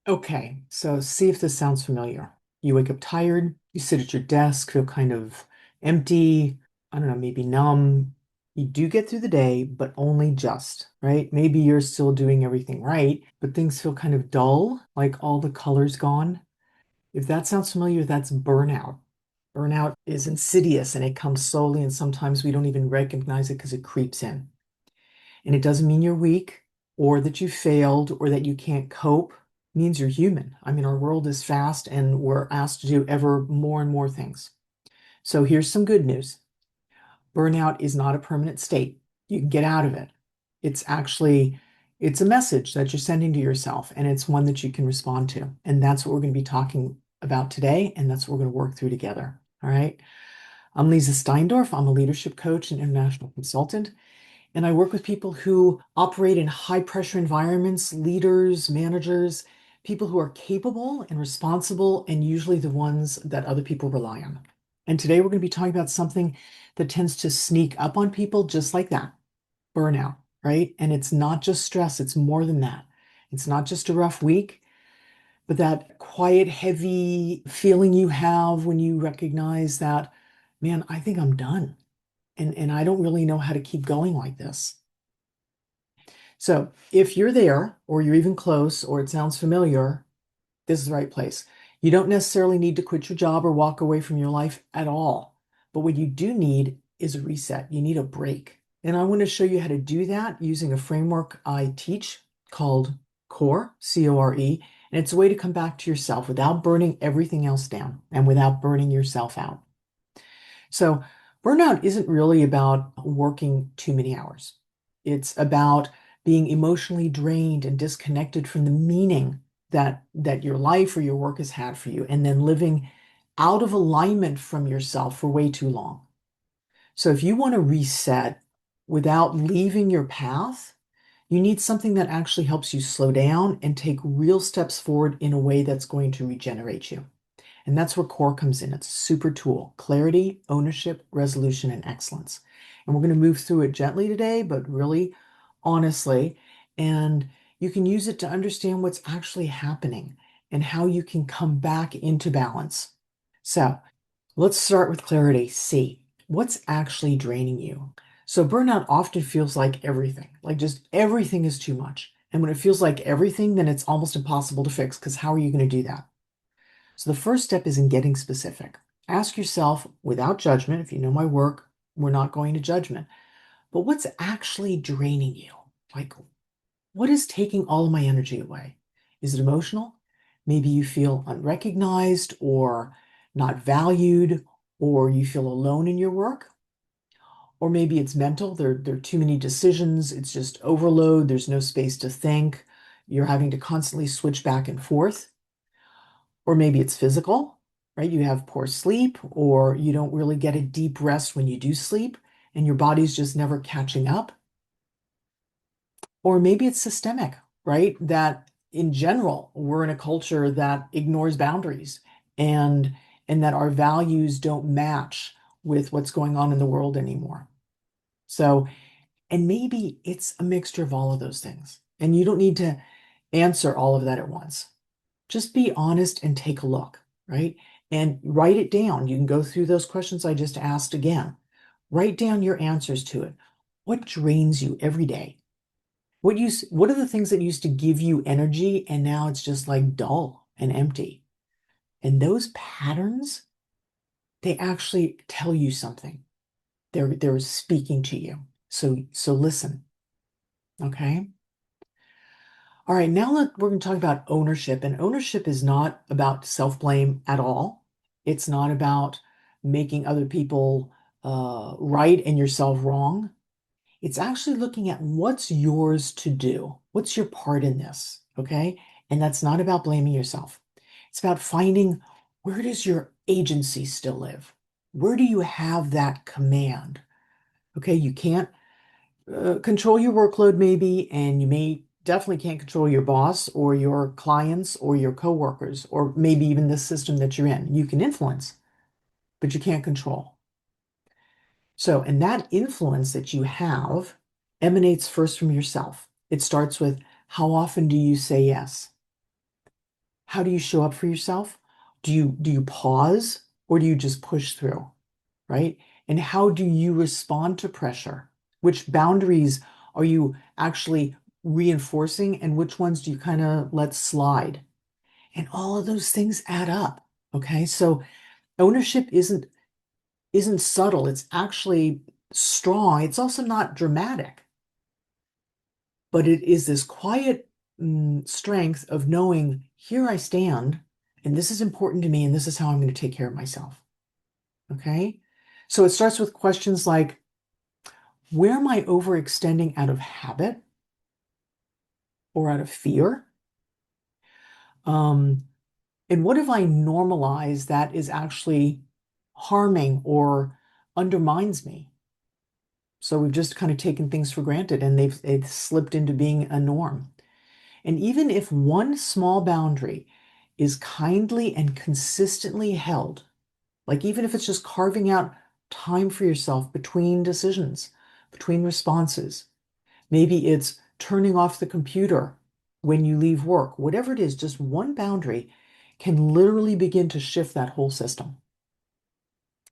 Okay, so see if this sounds familiar. You wake up tired, you sit at your desk, feel kind of empty, I don't know, maybe numb. You do get through the day, but only just, right? Maybe you're still doing everything right, but things feel kind of dull, like all the color's gone. If that sounds familiar, that's burnout. Burnout is insidious and it comes slowly, and sometimes we don't even recognize it because it creeps in. And it doesn't mean you're weak or that you failed or that you can't cope. It means you're human. I mean, our world is fast and we're asked to do ever more and more things. So here's some good news. Burnout is not a permanent state. You can get out of it. It's actually it's a message that you're sending to yourself and it's one that you can respond to. And that's what we're going to be talking about today and that's what we're going to work through together. All right. I'm Leezá Steindorf. I'm a leadership coach and international consultant. And I work with people who operate in high pressure environments, leaders, managers, people who are capable and responsible, and usually the ones that other people rely on. And today we're going to be talking about something that tends to sneak up on people just like that, burnout, right? And it's not just stress, it's more than that. It's not just a rough week, but that quiet, heavy feeling you have when you recognize that, man, I think I'm done. And I don't really know how to keep going like this. So if you're there, or you're even close, or it sounds familiar, this is the right place. You don't necessarily need to quit your job or walk away from your life at all. But what you do need is a reset. You need a break. And I want to show you how to do that using a framework I teach called CORE, C-O-R-E. And it's a way to come back to yourself without burning everything else down and without burning yourself out. So burnout isn't really about working too many hours. It's about being emotionally drained and disconnected from the meaning that your life or your work has had for you, and then living out of alignment from yourself for way too long. So if you want to reset without leaving your path, you need something that actually helps you slow down and take real steps forward in a way that's going to regenerate you. And that's where CORE comes in. It's a super tool: clarity, ownership, resolution, and excellence. And we're going to move through it gently today, but really honestly. And you can use it to understand what's actually happening and how you can come back into balance. So let's start with clarity. C, what's actually draining you? So burnout often feels like everything, like just everything is too much. And when it feels like everything, then it's almost impossible to fix because how are you going to do that? So the first step is in getting specific. Ask yourself without judgment, if you know my work, we're not going to judgment, but what's actually draining you? Like, what is taking all of my energy away? Is it emotional? Maybe you feel unrecognized or not valued, or you feel alone in your work. Or maybe it's mental. There are too many decisions. It's just overload. There's no space to think. You're having to constantly switch back and forth. Or maybe it's physical, right? You have poor sleep, or you don't really get a deep rest when you do sleep, and your body's just never catching up. Or maybe it's systemic, right? That in general, we're in a culture that ignores boundaries and and that our values don't match with what's going on in the world anymore. So, and maybe it's a mixture of all of those things. And you don't need to answer all of that at once. Just be honest and take a look, right? And write it down. You can go through those questions I just asked again. Write down your answers to it. What drains you every day? What are the things that used to give you energy and now it's just like dull and empty? And those patterns, they actually tell you something. They're speaking to you. So listen, okay? All right, now we're going to talk about ownership. And ownership is not about self-blame at all. It's not about making other people right and yourself wrong. It's actually looking at what's yours to do. What's your part in this? Okay. And that's not about blaming yourself. It's about finding, where does your agency still live? Where do you have that command? Okay. You can't control your workload maybe, and you may definitely can't control your boss or your clients or your coworkers or maybe even the system that you're in. You can influence, but you can't control. So, and that influence that you have emanates first from yourself. It starts with, how often do you say yes? How do you show up for yourself? Do you pause or do you just push through, right? And how do you respond to pressure? Which boundaries are you actually reinforcing and which ones do you kind of let slide? And all of those things add up. Okay? So ownership isn't subtle. It's actually strong. It's also not dramatic, but it is this quiet strength of knowing here I stand, and this is important to me, and this is how I'm going to take care of myself. Okay? So it starts with questions like, where am I overextending out of habit or out of fear? Um, and what if I normalize that is actually harming or undermines me? So we've just kind of taken things for granted and they've slipped into being a norm. And even if one small boundary is kindly and consistently held, like even if it's just carving out time for yourself between decisions, between responses, maybe it's turning off the computer when you leave work, whatever it is, just one boundary can literally begin to shift that whole system.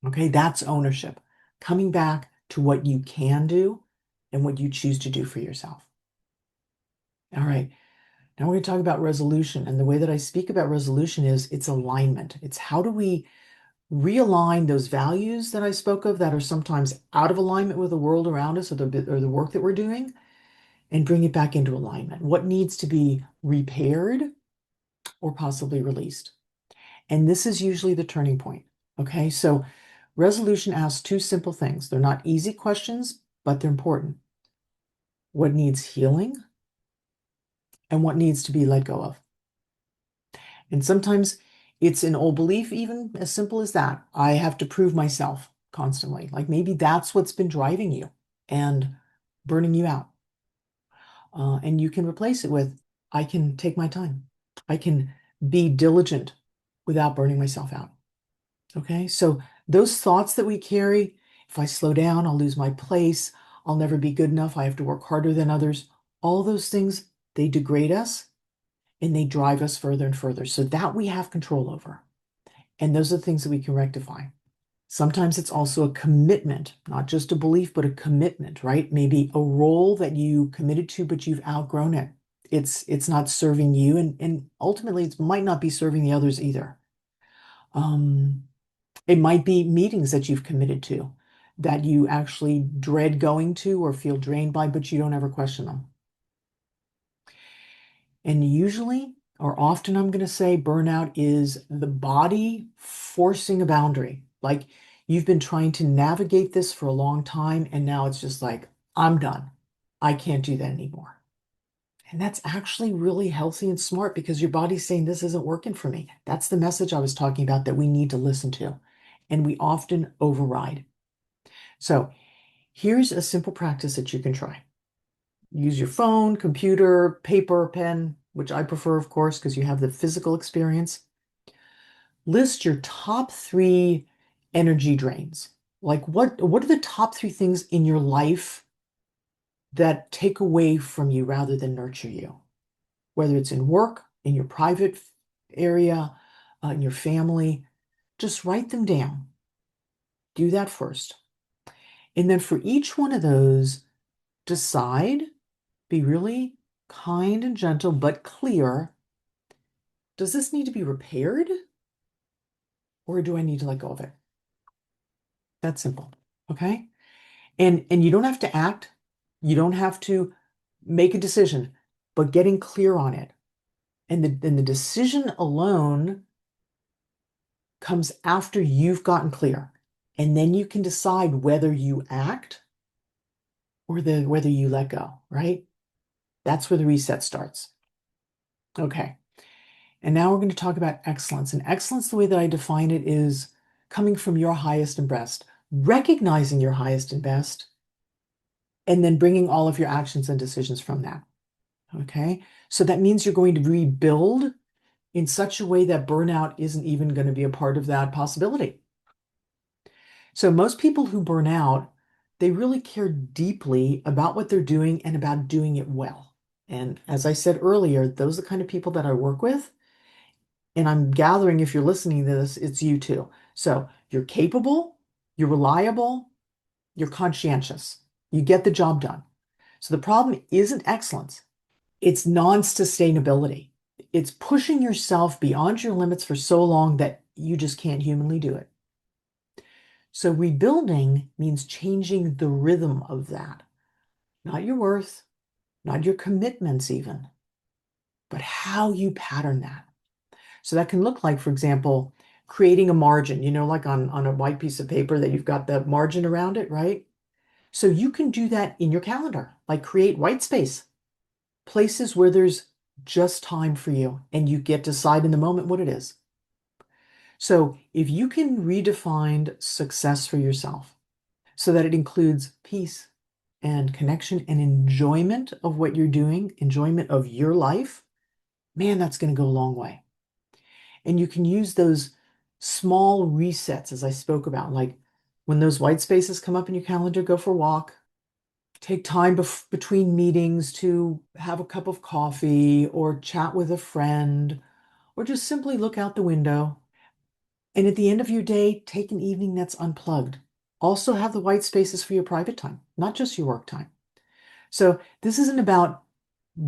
Okay, that's ownership. Coming back to what you can do and what you choose to do for yourself. All right, now we're going to talk about resolution. And the way that I speak about resolution is it's alignment. It's how do we realign those values that I spoke of that are sometimes out of alignment with the world around us or the work that we're doing and bring it back into alignment. What needs to be repaired or possibly released? And this is usually the turning point. Okay, so resolution asks two simple things. They're not easy questions, but they're important. What needs healing and what needs to be let go of? And sometimes it's an old belief, even as simple as that. I have to prove myself constantly. Like maybe that's what's been driving you and burning you out. And you can replace it with, I can take my time. I can be diligent without burning myself out. Okay, so those thoughts that we carry, if I slow down, I'll lose my place, I'll never be good enough, I have to work harder than others, all those things, they degrade us and they drive us further and further. So that we have control over. And those are the things that we can rectify. Sometimes it's also a commitment, not just a belief, but a commitment, right? Maybe a role that you committed to, but you've outgrown it. It's not serving you, and ultimately it might not be serving the others either. Um, it might be meetings that you've committed to that you actually dread going to or feel drained by, but you don't ever question them. And usually, or often, I'm going to say burnout is the body forcing a boundary. Like you've been trying to navigate this for a long time, and now it's just like, I'm done. I can't do that anymore. And that's actually really healthy and smart because your body's saying, this isn't working for me. That's the message I was talking about that we need to listen to. And we often override. So here's a simple practice that you can try. Use your phone, computer, paper, pen, which I prefer, of course, because you have the physical experience. List your top three energy drains. Like what are the top three things in your life that take away from you rather than nurture you? Whether it's in work, in your private area, in your family, just write them down. Do that first. And then for each one of those, decide, be really kind and gentle, but clear. Does this need to be repaired or do I need to let go of it? That's simple. Okay. And you don't have to act. You don't have to make a decision, but getting clear on it. And the decision alone comes after you've gotten clear. And then you can decide whether you act or whether you let go, right? That's where the reset starts. Okay. And now we're going to talk about excellence. And excellence, the way that I define it, is coming from your highest and best, recognizing your highest and best, and then bringing all of your actions and decisions from that. Okay. So that means you're going to rebuild in such a way that burnout isn't even going to be a part of that possibility. So most people who burn out, they really care deeply about what they're doing and about doing it well. And as I said earlier, those are the kind of people that I work with. And I'm gathering if you're listening to this, it's you too. So you're capable, you're reliable, you're conscientious. You get the job done. So the problem isn't excellence, it's non-sustainability. It's pushing yourself beyond your limits for so long that you just can't humanly do it. So rebuilding means changing the rhythm of that, not your worth, not your commitments even, but how you pattern that. So that can look like, for example, creating a margin, like on a white piece of paper that you've got the margin around it, right? So you can do that in your calendar, like create white space, places where there's just time for you and you get to decide in the moment what it is. So if you can redefine success for yourself so that it includes peace and connection and enjoyment of what you're doing, enjoyment of your life, man, that's going to go a long way. And you can use those small resets, as I spoke about, like when those white spaces come up in your calendar, go for a walk, take time between meetings to have a cup of coffee or chat with a friend, or just simply look out the window. And at the end of your day, take an evening that's unplugged. Also have the white spaces for your private time, not just your work time. So this isn't about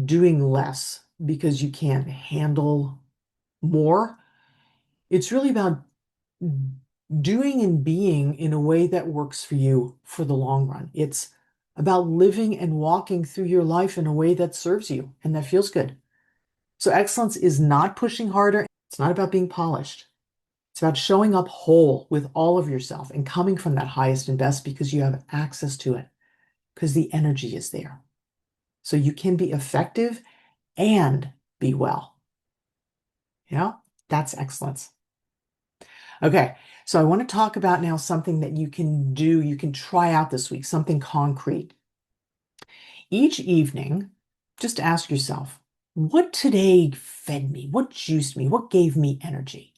doing less because you can't handle more. It's really about doing and being in a way that works for you for the long run. It's about living and walking through your life in a way that serves you and that feels good. So excellence is not pushing harder. It's not about being polished. It's about showing up whole with all of yourself and coming from that highest and best because you have access to it, because the energy is there. So you can be effective and be well. That's excellence. Okay, so I want to talk about now something that you can do, you can try out this week, something concrete. Each evening, just ask yourself, what today fed me? What juiced me? What gave me energy?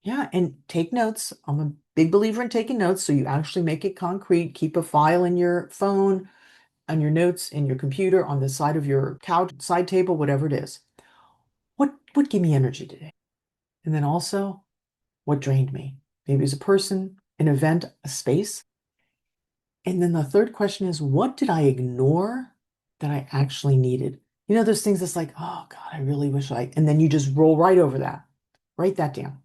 Yeah, and take notes. I'm a big believer in taking notes, so you actually make it concrete. Keep a file in your phone, on your notes, in your computer, on the side of your couch, side table, whatever it is. What gave me energy today? And then also, what drained me? Maybe it's a person, an event, a space. And then the third question is, what did I ignore that I actually needed? Those things that's like, oh God, I really wish and then you just roll right over that. Write that down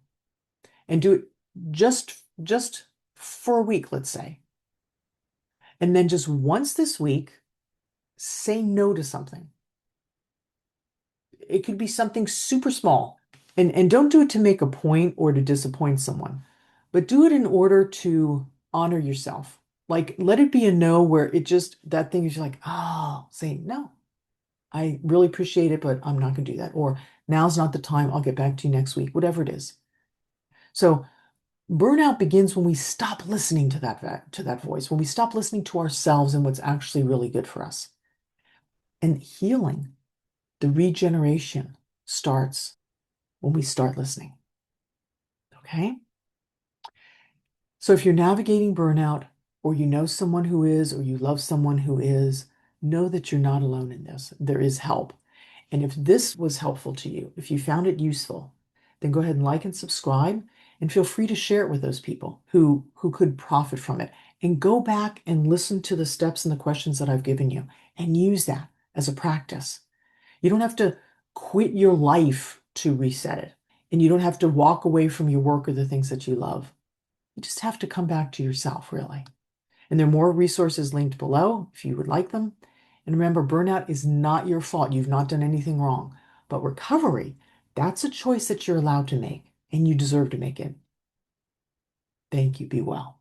and do it just for a week, let's say. And then just once this week, say no to something. It could be something super small. And don't do it to make a point or to disappoint someone, but do it in order to honor yourself. Like let it be a no where it just that thing is like, oh, say no. I really appreciate it, but I'm not going to do that. Or now's not the time. I'll get back to you next week, whatever it is. So burnout begins when we stop listening to that voice, when we stop listening to ourselves and what's actually really good for us. And healing, the regeneration starts when we start listening. Okay? So if you're navigating burnout, or you know someone who is, or you love someone who is, know that you're not alone in this. There is help. And if this was helpful to you, if you found it useful, then go ahead and like and subscribe and feel free to share it with those people who could profit from it. And go back and listen to the steps and the questions that I've given you and use that as a practice. You don't have to quit your life to reset it. And you don't have to walk away from your work or the things that you love. You just have to come back to yourself, really. And there are more resources linked below if you would like them. And remember, burnout is not your fault. You've not done anything wrong. But recovery, that's a choice that you're allowed to make, and you deserve to make it. Thank you. Be well.